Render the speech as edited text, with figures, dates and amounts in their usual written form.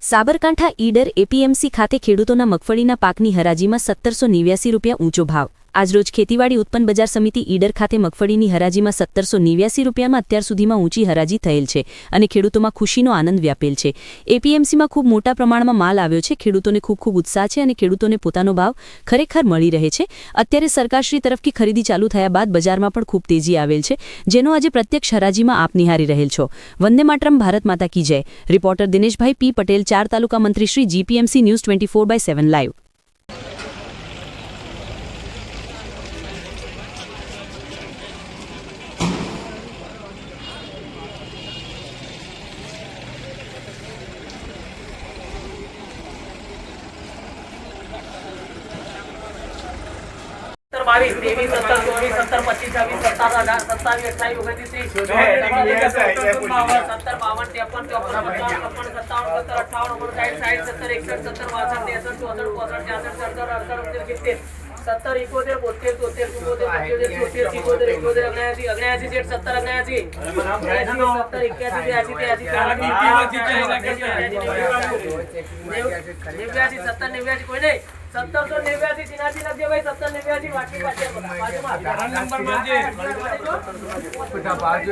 Sabarkantha Idar APMC ખાતે ખેડૂતોના મગફળીના પાકની હરાજીમાં 1789 રૂપિયા ઊંચો ભાવ। આજરોજ ખેતીવાડી ઉત્પન્ન બજાર સમિતિ ઈડર ખાતે મગફળીની હરાજીમાં 1789 રૂપિયામાં અત્યાર સુધીમાં ઊંચી હરાજી થયેલ છે અને ખેડૂતોમાં ખુશીનો આનંદ વ્યાપેલ છે। એપીએમસીમાં ખૂબ મોટા પ્રમાણમાં માલ આવ્યો છે, ખેડૂતોને ખૂબ ઉત્સાહ છે અને ખેડૂતોને પોતાનો ભાવ ખરેખર મળી રહે છે। અત્યારે સરકારશ્રી તરફથી ખરીદી ચાલુ થયા બાદ બજારમાં પણ ખૂબ તેજી આવેલ છે, જેનો આજે પ્રત્યક્ષ હરાજીમાં આપ નિહાળી રહેલ છો। વંદે માતરમ, ભારત માતા કી જય। રિપોર્ટર દિનેશભાઈ પી પટેલ, 4 તાલુકા મંત્રી શ્રી, જીપીએમસી ન્યૂઝ 24/7 લાઈવ। बाईस 23 17 24 17 25 26 27 28 29 30 70 52 53 54 55 57 58 60 61 62 63 64 65 71 72 73 74 75 79 कोई नहीं 1789 चिनाची लग गया भाई 1789 बाकी